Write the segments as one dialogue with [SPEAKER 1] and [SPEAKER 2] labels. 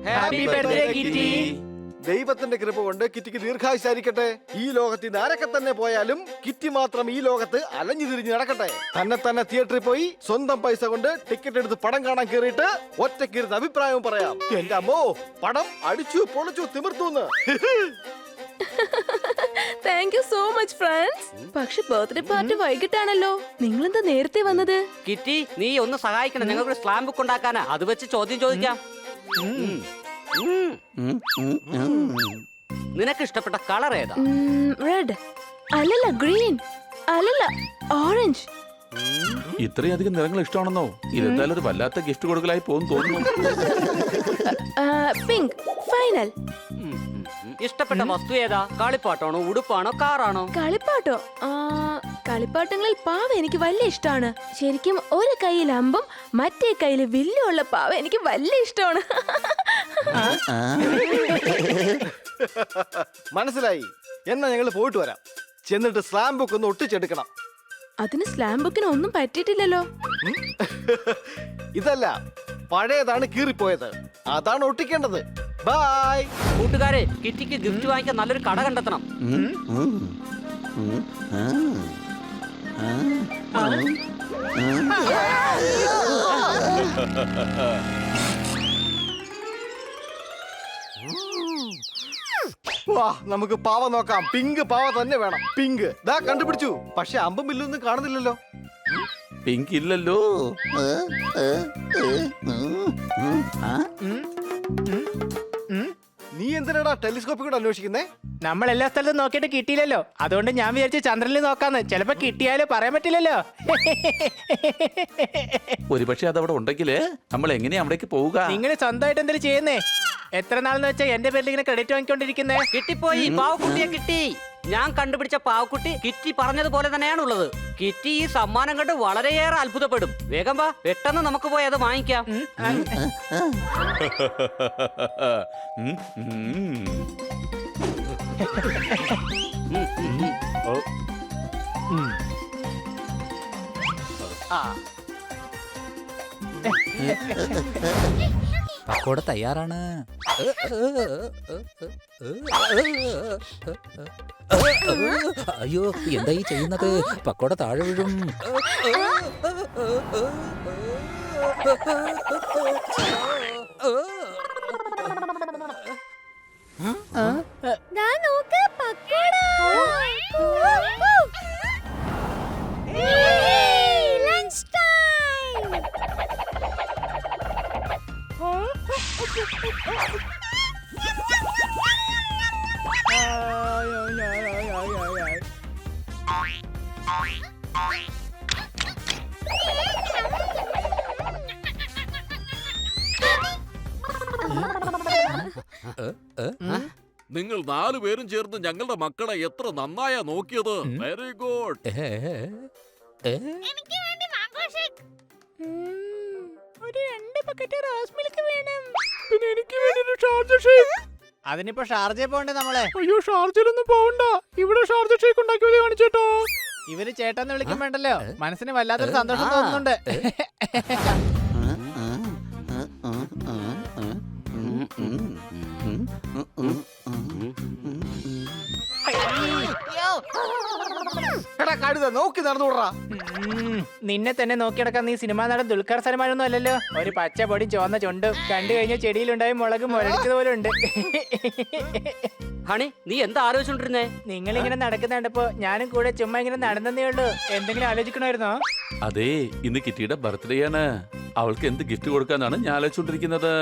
[SPEAKER 1] Happy birthday kitty.
[SPEAKER 2] ദൈവത്തിന്റെ കൃപ കൊണ്ട് കിറ്റിക്ക് ദീർഘായുസായിരിക്കട്ടെ. ഈ ലോകത്തിൽ നിന്ന് ആരൊക്കെ തന്നെ പോയാലും കിറ്റി മാത്രം ഈ ലോകത്ത് അലഞ്ഞു തിരിഞ്ഞ് നടക്കട്ടെ. തന്നെ തിയേറ്ററിൽ പോയി സ്വന്തം പൈസ കൊണ്ട് ടിക്കറ്റ് എടുത്ത് പടം കാണാൻ കയറിയിട്ട് ഒറ്റക്കിരുന്ന് അഭിപ്രായവും പറയാം. എന്റെ അമ്മോ, പടം അടിച്ചു പൊളിച്ചു തിമിർത്തൂന്ന്.
[SPEAKER 3] Thank you so much friends. പക്ഷെ ബർത്ത്ഡേ പാർട്ടി വൈകിട്ടാണല്ലോ, നിങ്ങൾ എന്താ നേരത്തെ വന്നത്?
[SPEAKER 1] കിറ്റി, നീ ഒന്ന് സഹായിക്കണം. ഞങ്ങൾക്ക് സ്ലാം ബുക്ക് ഉണ്ടാക്കാനാ. അത് വെച്ച് ചോദ്യം ചോദിക്കാം. നിനക്ക് ഇഷ്ടപ്പെട്ട കളർ ഏതാ?
[SPEAKER 3] റെഡ് അല്ലല്ല, ഗ്രീൻ അല്ലല്ല, ഓറഞ്ച്.
[SPEAKER 4] ഇത്രയധികം നിറങ്ങൾ ഇഷ്ടമാണെന്നോ? ഇതെന്തായാലും ഒരു വല്ലാത്ത ഗിഫ്റ്റ് കൊടുക്കലായി പോകുന്നു തോന്നുന്നു.
[SPEAKER 3] Pink final.
[SPEAKER 1] ഇഷ്ടപ്പെട്ട വസ്തു ഏതാ? കളിപ്പാട്ടാണോ, ഉടുപ്പാണോ, കാറാണോ?
[SPEAKER 3] കളിപ്പാട്ടോ? കളിപ്പാട്ടങ്ങളിൽ പാവ എനിക്ക് വലിയ ഇഷ്ടമാണ്. ശരിക്കും ഒരു കയ്യിൽ അമ്പും മറ്റേ കയ്യിൽ വില്ലുള്ള പാവ എനിക്ക് വലിയ ഇഷ്ടമാണ്.
[SPEAKER 2] മനസ്സിലായി. എന്നാ ഞങ്ങൾ പോയിട്ട് വരാം. ചെന്നിട്ട് സ്ലാം ബുക്ക് ഒന്ന് ഒട്ടിച്ചെടുക്കണം.
[SPEAKER 3] അതിന് സ്ലാം ബുക്കിന് ഒന്നും പറ്റിയിട്ടില്ലല്ലോ.
[SPEAKER 2] ഇതല്ല, പഴയതാണ് കീറിപ്പോയത്. അതാണ് ഒട്ടിക്കേണ്ടത്. ബൈ
[SPEAKER 1] കൂട്ടുകാരെ, കിറ്റിക്ക് ഗിഫ്റ്റ് വാങ്ങിക്കാൻ നല്ലൊരു കട കണ്ടെത്തണം.
[SPEAKER 2] വാ, നമുക്ക് പാവ നോക്കാം. പിങ്ക് പാവ തന്നെ വേണം. പിങ്ക് ദാ കണ്ടുപിടിച്ചു. പക്ഷെ അമ്പും ബില്ലൊന്നും കാണുന്നില്ലല്ലോ.
[SPEAKER 4] പിങ്ക് ഇല്ലല്ലോ.
[SPEAKER 2] നീ എന്തിനാടാ ടെലിസ്കോപ്പിൽ കൂടെ അന്വേഷിക്കുന്നേ?
[SPEAKER 5] നമ്മൾ എല്ലാ സ്ഥലത്തും നോക്കിയിട്ട് കിട്ടിയില്ലല്ലോ. അതുകൊണ്ട് ഞാൻ വിചാരിച്ചു ചന്ദ്രനിൽ നോക്കാന്ന്. ചിലപ്പോ കിട്ടിയാലും പറയാൻ പറ്റില്ലല്ലോ.
[SPEAKER 4] ഒരുപക്ഷെ അതവിടെ ഉണ്ടെങ്കില് നമ്മൾ എങ്ങനെയാ അവിടേക്ക് പോവുക?
[SPEAKER 5] നിങ്ങൾ സ്വന്തമായിട്ട് എന്തെങ്കിലും ചെയ്യുന്നേ? എത്ര നാളെന്ന് വെച്ചാൽ എന്റെ പേരിൽ ഇങ്ങനെ ക്രെഡിറ്റ് വാങ്ങിക്കൊണ്ടിരിക്കുന്നേ?
[SPEAKER 1] കിട്ടിപ്പോയി, പാവക്കുട്ടിയെ കിട്ടി. ഞാൻ കണ്ടുപിടിച്ച പാവക്കുട്ടി കിറ്റി പറഞ്ഞതുപോലെ തന്നെയാണുള്ളത്. കിറ്റി ഈ സമ്മാനം കണ്ട് വളരെയേറെ അത്ഭുതപ്പെടും. വേഗം വാ, പെട്ടെന്ന് നമുക്ക് പോയി അത് വാങ്ങിക്കാം.
[SPEAKER 6] പക്കോട തയ്യാറാണ്. അയ്യോ, എന്താ ഈ ചെയ്യുന്നത്? പക്കോട താഴെ വീഴും.
[SPEAKER 7] നിങ്ങൾ 4 പേരും ചേർന്ന് ഞങ്ങളുടെ മക്കളെ എത്ര നന്നായാ നോക്കിയത്. Very good.
[SPEAKER 5] അതിനിപ്പോ ഷാർജയിൽ പോണ്ടേ നമ്മളെ?
[SPEAKER 8] അയ്യോ, ഷാർജയിലൊന്നും പോവണ്ട. ഇവിടെ ഷാർജ ഷേക്ക് ഉണ്ടാക്കിയത് കാണിച്ചേട്ടോ.
[SPEAKER 5] ഇവര് ചേട്ടാന്ന് വിളിക്കുമ്പോണ്ടല്ലോ മനസ്സിന് വല്ലാത്തൊരു സന്തോഷം തോന്നുന്നുണ്ട്.
[SPEAKER 2] നോക്കി നടന്നുകൂടാ.
[SPEAKER 5] നിന്നെ തന്നെ നോക്കിയടക്കാൻ നീ സിനിമാ നടൻ ദുൽഖർ സൽമാനൊന്നും അല്ലല്ലോ. ഒരു പച്ച പൊടി ചുവന്ന ചുണ്ടും കണ്ടു കഴിഞ്ഞ ചെടിയിലുണ്ടായി മുളക് മുരടിച്ചതുപോലെ ഉണ്ട്.
[SPEAKER 1] ഹണി, നീ എന്താ ആലോചിച്ചോണ്ടിരുന്നേ?
[SPEAKER 5] നിങ്ങൾ ഇങ്ങനെ നടക്കുന്നുണ്ടപ്പോ ഞാനും കൂടെ ചുമ്മാ ഇങ്ങനെ നടന്നേ ഉള്ളൂ. എന്തെങ്കിലും ആലോചിക്കണമായിരുന്നോ?
[SPEAKER 4] അതെ, ഇന്ന് കിറ്റിയുടെ ബർത്ത്ഡേ ആണ്. അവൾക്ക് എന്ത് ഗിഫ്റ്റ് കൊടുക്കാന്നാണ് ഞാൻ ആലോചിച്ചോണ്ടിരിക്കുന്നത്.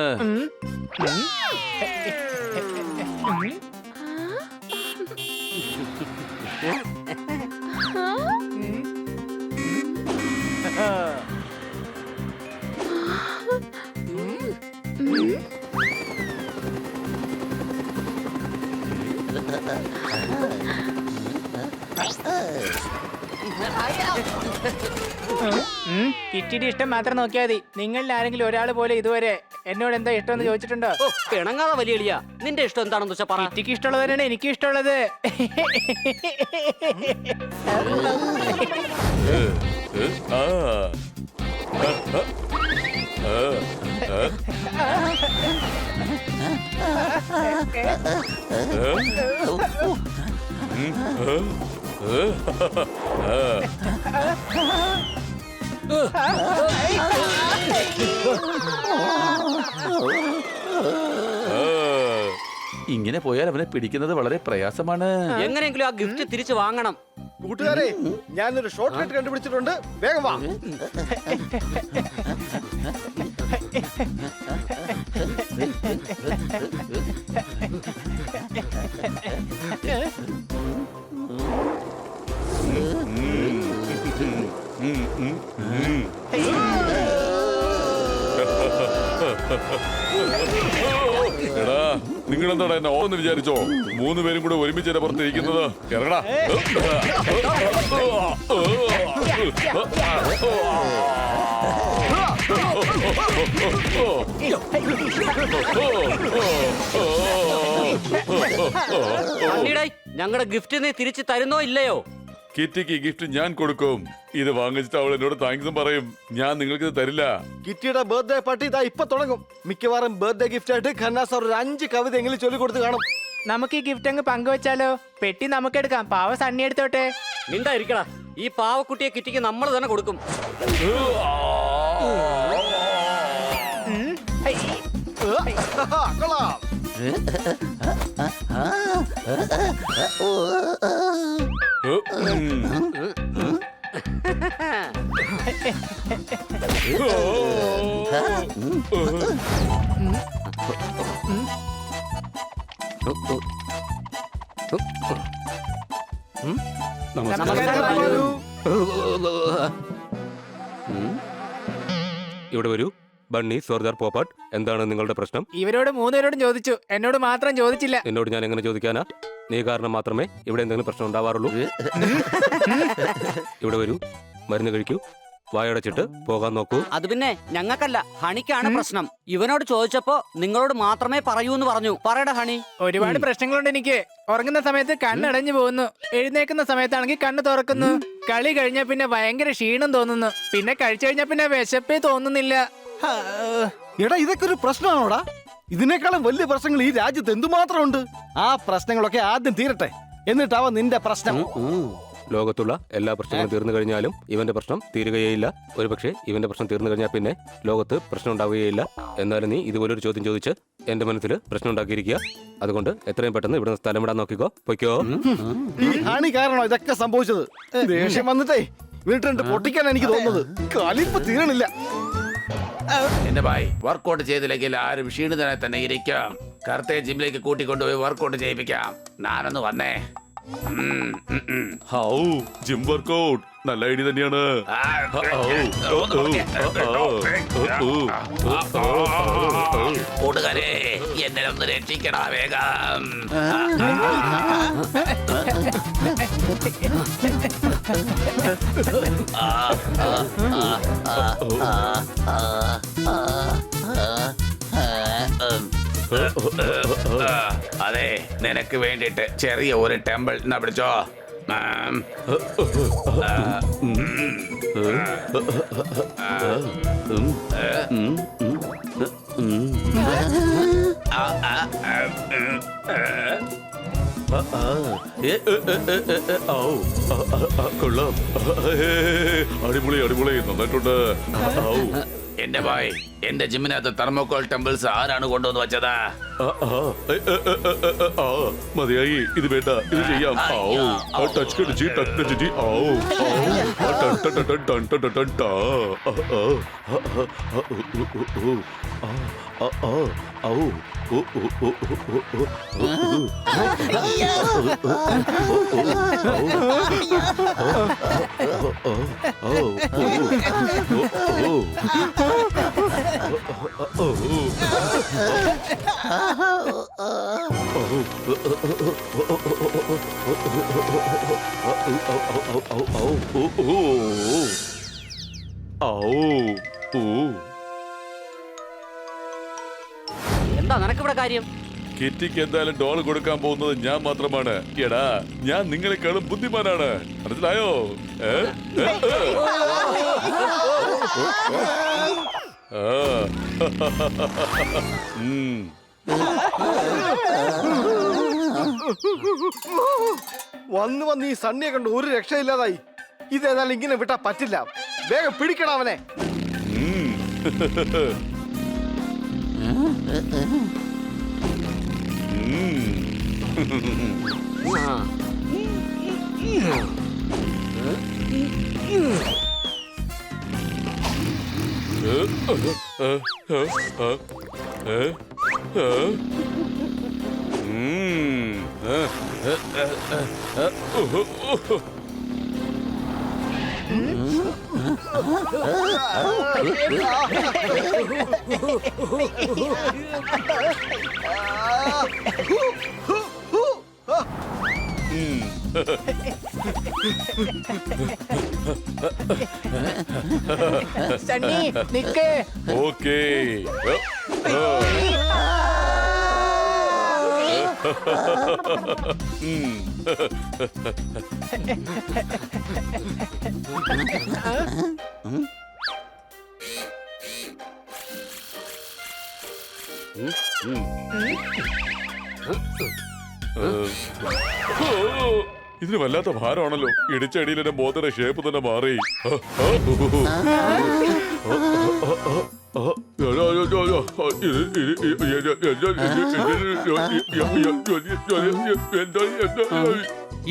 [SPEAKER 5] കിറ്റിയുടെ ഇഷ്ടം മാത്രം നോക്കിയാൽ മതി. നിങ്ങളിൽ ആരെങ്കിലും ഒരാൾ പോലെ ഇതുവരെ എന്നോട് എന്താ ഇഷ്ടമെന്ന് ചോദിച്ചിട്ടുണ്ടോ?
[SPEAKER 1] പിണങ്ങാതെ വലിയ എളിയാ. നിന്റെ ഇഷ്ടം എന്താണെന്ന് വെച്ചാ പറ.
[SPEAKER 5] കിറ്റിക്ക് ഇഷ്ടമുള്ളത് തന്നെയാണ് എനിക്കും ഇഷ്ടമുള്ളത്.
[SPEAKER 4] ഇങ്ങനെ പോയാൽ അവനെ പിടിക്കുന്നത് വളരെ പ്രയാസമാണ്.
[SPEAKER 1] എങ്ങനെയെങ്കിലും ആ ഗിഫ്റ്റ് തിരിച്ചു വാങ്ങണം.
[SPEAKER 2] കൂട്ടുകാരെ, ഞാനൊരു ഷോർട്ട് കട്ട് കണ്ടുപിടിച്ചിട്ടുണ്ട്. വേഗം വാ.
[SPEAKER 4] എടാ, നിങ്ങളെന്താടാ എന്നെ ഓന്ന് വിചാരിച്ചോ? 3 പേരും കൂടെ ഒരുമിച്ച് എന്നെ പുറത്തിരിക്കുന്നത്. ഇറങ്ങടാ.
[SPEAKER 1] ഞങ്ങളുടെ ഗിഫ്റ്റ് നീ തിരിച്ചു തരുന്നോ ഇല്ലയോ?
[SPEAKER 4] കിറ്റിക്ക് ഗിഫ്റ്റ് ഞാൻ കൊടുക്കും. ഇത് വാങ്ങിച്ചിട്ട് അവൾ എന്നോട് താങ്ക്സും പറയും. ഞാൻ നിങ്ങൾക്ക് ഇത് തരില്ല.
[SPEAKER 2] കിറ്റിയുടെ ബർത്ത്ഡേ പാർട്ടി ഇതാ ഇപ്പൊ തുടങ്ങും. മിക്കവാറും ബർത്ത്ഡേ ഗിഫ്റ്റ് ആയിട്ട് ഖന്ന സാർ ഒരു 5 കവിത എങ്കിലും ചൊല്ലിക്കൊടുത്ത് കാണും.
[SPEAKER 5] നമുക്ക് ഈ ഗിഫ്റ്റ് അങ്ങ് പങ്കുവെച്ചാലോ? പെട്ടി നമുക്ക് എടുക്കാം. പാവ സണ്ണി എടുത്തോട്ടെ.
[SPEAKER 1] മിണ്ടായിരിക്കടാ. ഈ പാവക്കുട്ടിയെ കിറ്റിക്ക് നമ്മൾ തന്നെ കൊടുക്കും.
[SPEAKER 2] കൊള്ളാം.
[SPEAKER 9] ഇവിടെ വരൂ. ബണ്ണി, സർദാർ, പോപ്പാട്ട്, എന്താണ് നിങ്ങളുടെ പ്രശ്നം?
[SPEAKER 5] ഇവരോട് 3 പേരോടും ചോദിച്ചു, എന്നോട് മാത്രം ചോദിച്ചില്ല.
[SPEAKER 9] എന്നോട് ഞാൻ എങ്ങനെ ചോദിക്കാനാ? നീ കാരണം മാത്രമേ ഇവിടെ എന്തെങ്കിലും പ്രശ്നം ഉണ്ടാവാറുള്ളൂ. ഇവിടെ വരൂ, മരുന്ന് കഴിക്കൂ, വായടച്ചിട്ട് പോകാൻ നോക്കൂ.
[SPEAKER 1] അത് പിന്നെ ഞങ്ങൾക്കല്ല, ഹണിക്കാണ് പ്രശ്നം. ഇവനോട് ചോദിച്ചപ്പോ നിങ്ങളോട് മാത്രമേ പറയൂ എന്ന് പറഞ്ഞു. പറയടാ ഹണി.
[SPEAKER 5] ഒരുപാട് പ്രശ്നങ്ങളുണ്ട് എനിക്ക്. ഉറങ്ങുന്ന സമയത്ത് കണ്ണടഞ്ഞു പോകുന്നു, എഴുന്നേക്കുന്ന സമയത്താണെങ്കിൽ കണ്ണ് തുറക്കുന്നു. കളി കഴിഞ്ഞാൽ പിന്നെ ഭയങ്കര ക്ഷീണം തോന്നുന്നു. പിന്നെ കഴിച്ചു കഴിഞ്ഞാൽ പിന്നെ വിശപ്പേ തോന്നുന്നില്ല.
[SPEAKER 2] എടാ, ഇതൊക്കെ ഒരു പ്രശ്നമാണോടാ? ഇതിനേക്കാളും വലിയ പ്രശ്നങ്ങൾ ഈ രാജ്യത്ത് എന്തുമാത്രം ഉണ്ട്. ആ പ്രശ്നങ്ങളൊക്കെ ആദ്യം തീരട്ടെ, എന്നിട്ടാവാ നിന്റെ പ്രശ്നം.
[SPEAKER 9] ലോകത്തുള്ള എല്ലാ പ്രശ്നങ്ങളും തീർന്നു കഴിഞ്ഞാലും ഇവന്റെ പ്രശ്നം തീരുകയേയില്ല. ഒരുപക്ഷെ ഇവന്റെ പ്രശ്നം തീർന്നു കഴിഞ്ഞാൽ പിന്നെ ലോകത്ത് പ്രശ്നം ഉണ്ടാവുകയില്ല. എന്നാലും നീ ഇതുപോലൊരു ചോദ്യം ചോദിച്ച് എന്റെ മനസ്സിൽ പ്രശ്നം ഉണ്ടാക്കിയിരിക്കുക. അതുകൊണ്ട് എത്രയും പെട്ടെന്ന് ഇവിടെ സ്ഥലം വിടാൻ നോക്കിക്കോ. പൊയ്ക്കോ.
[SPEAKER 2] ഈ ഹാണി കാരണോ ഇതൊക്കെ സംഭവിച്ചത്? ദേഷ്യം വന്നിട്ടേ വീട്ടിൽ പൊട്ടിക്കാൻ എനിക്ക് തോന്നുന്നത്. കലിപ്പ് തീരണില്ല.
[SPEAKER 10] എന്റെ ഭായ്, വർക്കൗട്ട് ചെയ്തില്ലെങ്കിൽ ആരും ക്ഷീണിതനെ തന്നെ ഇരിക്കാം. കറുത്തെ ജിമ്മിലേക്ക് കൂട്ടിക്കൊണ്ടുപോയി വർക്കൗട്ട് ചെയ്യിപ്പിക്കാം. ഞാനൊന്ന് വന്നേ.
[SPEAKER 4] ഹൗ, ജിം വർക്കൗട്ട് നല്ല ഐഡിയ തന്നെയാണ്.
[SPEAKER 10] കൂട്ടുകാരെ, എന്നെ ഒന്ന് രക്ഷിക്കടാ വേഗം. അതെ, നിനക്ക് വേണ്ടിട്ട് ചെറിയ ഒരു ടെമ്പിൾ എന്നാ പിടിച്ചോ.
[SPEAKER 4] കൊള്ളാം. അടിപൊളി അടിപൊളി, നന്നായിട്ടുണ്ട്.
[SPEAKER 10] എന്റെ ഭായ്, എന്റെ ജിമ്മിനകത്ത് തെർമോകോൾ ടെമ്പിൾസ് ആരാണ് കൊണ്ടുവന്ന് വെച്ചതാ?
[SPEAKER 4] മതിയായി, ഇത് വേണ്ട, ഇത് ചെയ്യാം.
[SPEAKER 1] എന്താ നിനക്കിവിടെ കാര്യം?
[SPEAKER 4] കിറ്റിക്ക് എന്തായാലും ഡോൾ കൊടുക്കാൻ പോകുന്നത് ഞാൻ മാത്രമാണ്. എടാ, ഞാൻ നിങ്ങളെക്കാളും ബുദ്ധിമാനാണ്, മനസ്സിലായോ?
[SPEAKER 2] വന്ന് ഈ സണ്ണിയെ കൊണ്ട് ഒരു രക്ഷയില്ലാതായി. ഇതേതായാലും ഇങ്ങനെ വിട്ടാ പറ്റില്ല. വേഗം പിടിക്കണം അവനെ.
[SPEAKER 5] സണ്ണി നിക്ക്.
[SPEAKER 4] ഓക്കേ. ഇതിന് വല്ലാത്ത ഭാരമാണല്ലോ. ഇടിച്ചടിയിൽ എന്റെ മോതിര ഷേപ്പ് തന്നെ മാറി.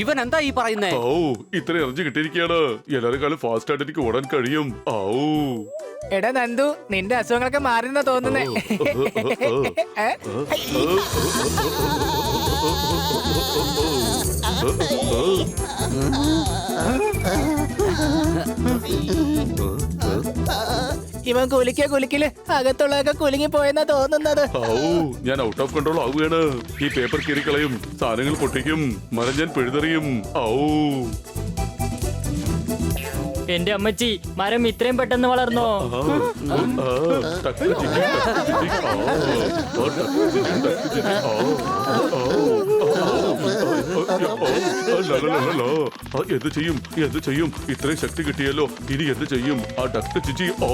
[SPEAKER 1] ഇവൻ എന്താ ഈ പറയുന്നേ?
[SPEAKER 4] ഔ, ഇത്ര എനർജി കിട്ടിയിരിക്കുകയാണ്. എല്ലാരെക്കാളും ഫാസ്റ്റ് ആയിട്ട് എനിക്ക് ഓടാൻ കഴിയും. ഔ.
[SPEAKER 5] എടാ നന്ദു, നിന്റെ അസുഖങ്ങളൊക്കെ മാറിയെന്നാ തോന്നുന്നേ. ഇവൻ കുലിക്കല് അകത്തുള്ളതൊക്കെ കുലുങ്ങി പോയെന്നാ തോന്നുന്നത്.
[SPEAKER 4] ഔ, ഞാൻ ഔട്ട് ഓഫ് കൺട്രോൾ ആവുകയാണ്. ഈ പേപ്പർ കീറിക്കളയും, സാധനങ്ങൾ പൊട്ടിക്കും, മരം ഞാൻ പിഴുതെറിയും. ഔ.
[SPEAKER 11] എന്റെ അമ്മച്ചി, മരം ഇത്രയും പെട്ടെന്ന് വളർന്നോ?
[SPEAKER 4] എന്ത് ചെയ്യും, എന്ത് ചെയ്യും? ഇത്രയും ശക്തി കിട്ടിയല്ലോ, ഇനി എന്ത് ചെയ്യും? ആ ഡക്ട് ചിച്ചി. ഔ.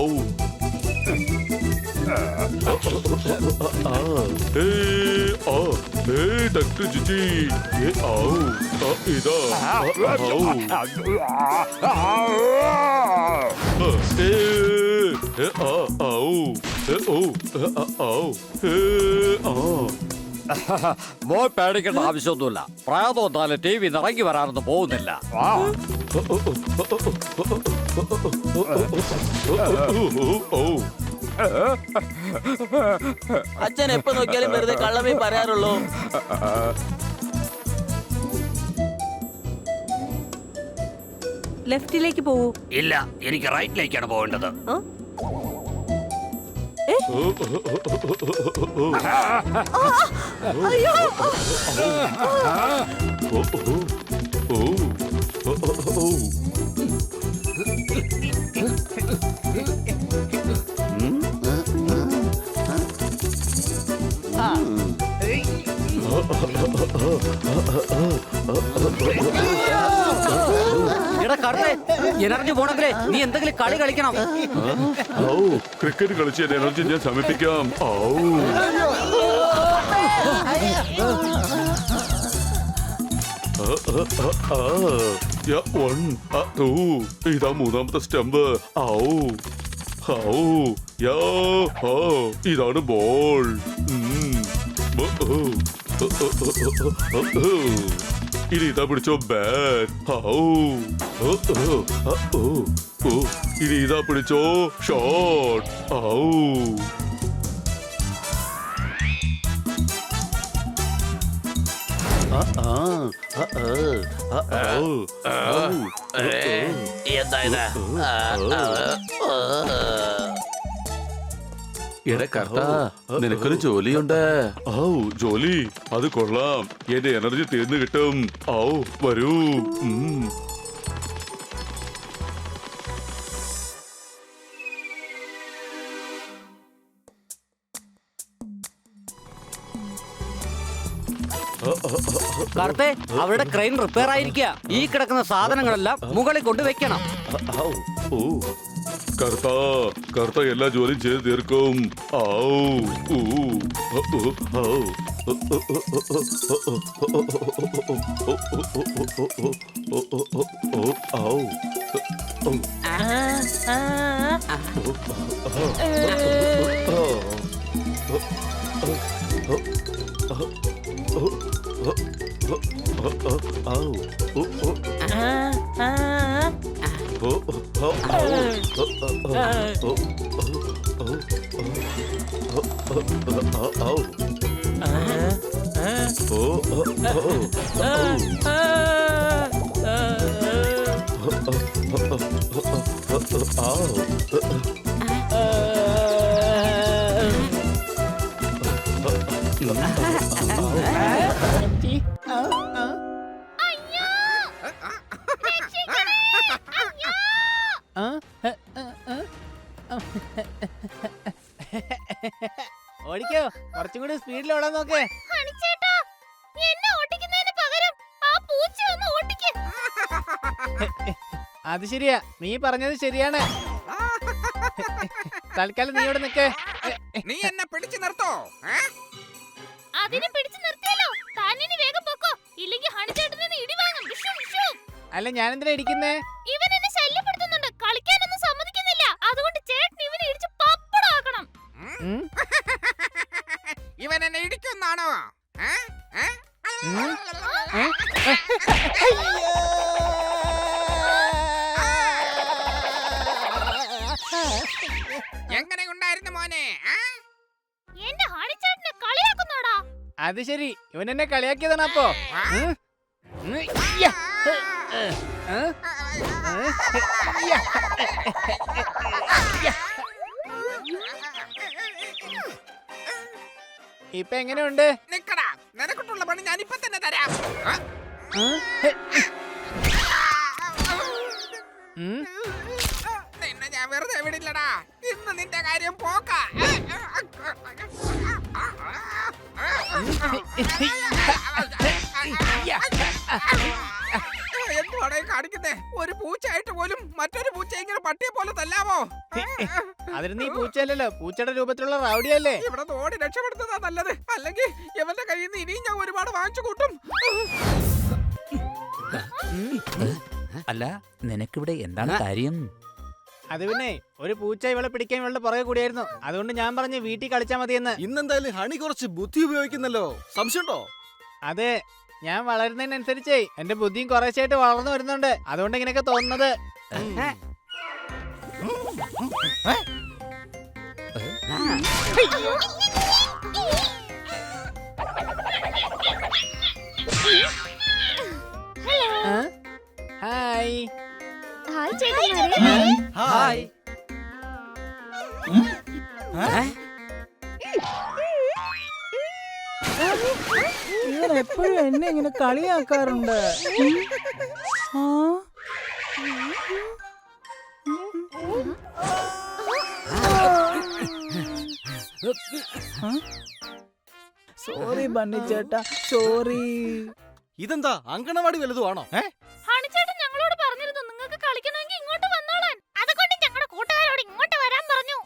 [SPEAKER 4] ഡക്ട് ചിച്ചി. ഇതാ.
[SPEAKER 1] മോൻ പേടിക്കേണ്ട ആവശ്യമൊന്നുമില്ല. പ്രായം വന്നാലും ടി വി നിറങ്ങി വരാനൊന്നും പോകുന്നില്ല.
[SPEAKER 11] അച്ഛൻ എപ്പോ നോക്കിയാലും വെറുതെ കള്ളമേ പറയാറുള്ളൂ.
[SPEAKER 3] ലെഫ്റ്റിലേക്ക് പോവൂ.
[SPEAKER 1] ഇല്ല, എനിക്ക് റൈറ്റിലേക്കാണ് പോകേണ്ടത്. എനർജി പോണെങ്കിലേ നീ എന്തെങ്കിലും കളി കളിക്കണം.
[SPEAKER 4] ക്രിക്കറ്റ് കളിച്ച് എനർജി ഞാൻ സമർപ്പിക്കാം. ഇതാ മൂന്നാമത്തെ സ്റ്റംപ്. ഇതാണ് ബോൾ. ഇനി ഇതാ പിടിച്ചോ ബാറ്റ്. ഇനി ഇതാ പിടിച്ചോ ഷോട്ട്.
[SPEAKER 10] നിനക്കൊരു ജോലിയുണ്ട്.
[SPEAKER 4] ജോലി? അത് കൊള്ളാം. എന്റെ എനർജി തീർന്നു കിട്ടും. വരൂ.
[SPEAKER 1] കാർത്തെ, അവരുടെ ക്രെയിൻ റിപ്പയർ ആയിരിക്കുക. ഈ കിടക്കുന്ന സാധനങ്ങളെല്ലാം മുകളിൽ കൊണ്ട് വെക്കണം.
[SPEAKER 4] കർത്ത എല്ലാ ജോലിയും ചെയ്ത് തീർക്കും.
[SPEAKER 5] ഓടിക്കോ, കുറച്ചും കൂടി സ്പീഡിൽ ഓടാൻ നോക്കേ. അത് ശരിയാ, നീ പറഞ്ഞത് ശരിയാണ്. തൽക്കാലം നീ ഇവിടെ നിൽക്കേ.
[SPEAKER 10] നീ എന്നെ പിടിച്ചു നിർത്തോ?
[SPEAKER 5] അല്ല, ഞാൻ എന്തിനാ ഇടിക്കുന്നേ?
[SPEAKER 10] ഇവൻ എന്നെ ഇടിക്കുന്നാണോ? എങ്ങനെയുണ്ടായിരുന്നു മോനെ?
[SPEAKER 5] അത് ശരി, ഇവൻ എന്നെ കളിയാക്കിയതാണ് അപ്പോ. ഇപ്പൊ എങ്ങനെയുണ്ട്?
[SPEAKER 10] നിക്കടാ, നിനക്കുള്ള പണി ഞാൻ ഇപ്പൊ തന്നെ തരാം. നിന്നെ ഞാൻ വെറുതെ വിടില്ലടാ. ഇന്ന് നിന്റെ കാര്യം പോക്ക. എന്തുവാടേ കാണിക്കുന്നേ? ഒരു പൂച്ചയായിട്ട് പോലും മറ്റൊരു പൂച്ച ഇങ്ങനെ പട്ടിയെ പോലെ തല്ലാമോ?
[SPEAKER 5] അതിന് നീ പൂച്ചയല്ലല്ലോ, പൂച്ചയുടെ രൂപത്തിലുള്ള റൗഡിയല്ലേ.
[SPEAKER 10] ഇവിടെ ഓടി രക്ഷപ്പെടുന്നതാ നല്ലത്. അല്ലെങ്കിൽ ഇവന്റെ കയ്യിൽ നിന്ന് ഇനിയും ഞാൻ ഒരുപാട് വാങ്ങിച്ചു കൂട്ടും.
[SPEAKER 6] അല്ല, നിനക്കിവിടെ എന്താണ് കാര്യം?
[SPEAKER 5] അത് പിന്നെ ഒരു പൂച്ച ഇവളെ പിടിക്കാൻ ഇവളുടെ പുറകെ കൂടിയായിരുന്നു. അതുകൊണ്ട് ഞാൻ പറഞ്ഞു വീട്ടിൽ കളിച്ചാ മതിയെന്ന്.
[SPEAKER 2] ഇന്നെന്തായാലും ഹണി കുറച്ച് ബുദ്ധി ഉപയോഗിക്കുന്നല്ലോ. സംശയമുണ്ടോ?
[SPEAKER 5] അതെ, ഞാൻ വളരുന്നതിനനുസരിച്ചേ എന്റെ ബുദ്ധിയും കുറേശ്ശായിട്ട് വളർന്നു വരുന്നുണ്ട്. അതുകൊണ്ട് ഇങ്ങനെയൊക്കെ തോന്നുന്നത്. ഹായ്.
[SPEAKER 2] ഹായ്.
[SPEAKER 8] ഇവൻ എപ്പോഴും എന്നെ ഇങ്ങനെ കളിയാക്കാറുണ്ട്. സോറി ബണ്ണി ചേട്ടാ, സോറി.
[SPEAKER 2] ഇതെന്താ അങ്കണവാടി വലുതുമാണോ?
[SPEAKER 3] ഞങ്ങളോട് പറഞ്ഞിരുന്നു നിങ്ങൾക്ക് കളിക്കണമെങ്കിൽ ഇങ്ങോട്ട് വന്നോളാൻ. അതുകൊണ്ട് ഞങ്ങളുടെ കൂട്ടുകാരോട് ഇങ്ങോട്ട് വരാൻ പറഞ്ഞു.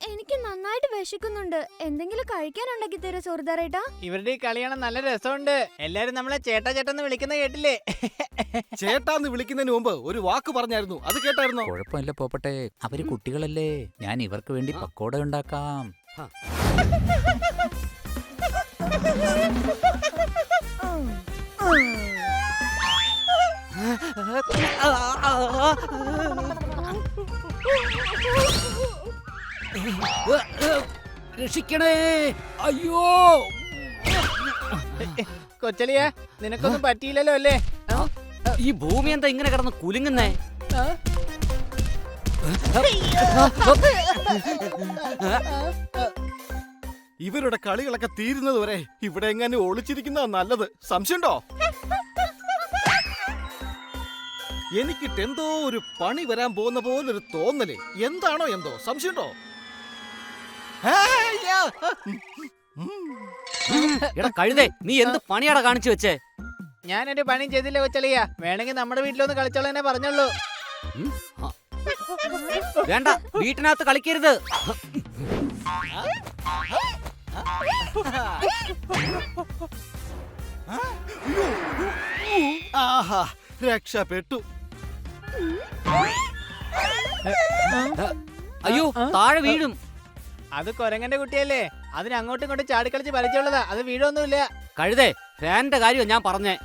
[SPEAKER 3] എനിക്ക് നന്നായിട്ട് വിശക്കുന്നുണ്ട്. എന്തെങ്കിലും കഴിക്കാനുണ്ടാക്കി തരോ സോർദാറേട്ടാ?
[SPEAKER 5] ഇവരുടെ ഈ കളിയാണ് നല്ല രസമുണ്ട്. എല്ലാരും നമ്മളെ ചേട്ടാ ചേട്ടാന്ന് വിളിക്കുന്ന കേട്ടില്ലേ?
[SPEAKER 2] ചേട്ടാന്ന് വിളിക്കുന്നതിന് മുമ്പ് ഒരു വാക്ക് പറഞ്ഞായിരുന്നു, അത് കേട്ടായിരുന്നോ?
[SPEAKER 6] കുഴപ്പമില്ല പോപ്പട്ടെ, അവര് കുട്ടികളല്ലേ. ഞാൻ ഇവർക്ക് വേണ്ടി പക്കോട ഉണ്ടാക്കാം.
[SPEAKER 1] രക്ഷിക്കണേ, അയ്യോ.
[SPEAKER 5] കൊച്ചലിയ, നിനക്കൊന്നും പറ്റിയില്ലല്ലോ അല്ലേ?
[SPEAKER 1] ഈ ഭൂമി എന്താ ഇങ്ങനെ കിടന്ന് കുലുങ്ങുന്നേ?
[SPEAKER 2] ഇവരുടെ കളികളൊക്കെ തീരുന്നത് വരെ ഇവിടെ എങ്ങനെ ഒളിച്ചിരിക്കുന്നതാ നല്ലത്. സംശയമുണ്ടോ? എനിക്കിട്ട് എന്തോ ഒരു പണി വരാൻ പോകുന്ന പോലൊരു തോന്നല്. എന്താണോ എന്തോ. സംശയമുണ്ടോ?
[SPEAKER 1] എടാ കഴുതേ, നീ എന്ത് പണിയാടാ കാണിച്ചു വെച്ചേ?
[SPEAKER 5] ഞാനൊരു പണിയും ചെയ്തില്ല കൊച്ചലിയ. വേണമെങ്കിൽ നമ്മുടെ വീട്ടിലൊന്ന് കളിച്ചോളെന്നെ പറഞ്ഞുള്ളൂ.
[SPEAKER 1] വേണ്ട, വീട്ടിനകത്ത് കളിക്കരുത്.
[SPEAKER 2] ആഹാ, രക്ഷപ്പെട്ടു.
[SPEAKER 1] അയ്യോ, താഴെ വീഴും.
[SPEAKER 5] അത് കൊരങ്ങന്റെ കുട്ടിയല്ലേ, അതിന് അങ്ങോട്ടും ഇങ്ങോട്ടും ചാടിക്കളിച്ച് പരിചയമുള്ളതാ, അത് വീഴൊന്നുമില്ല.
[SPEAKER 1] കഴുതേ, ഫാനിന്റെ കാര്യം ഞാൻ പറഞ്ഞേ.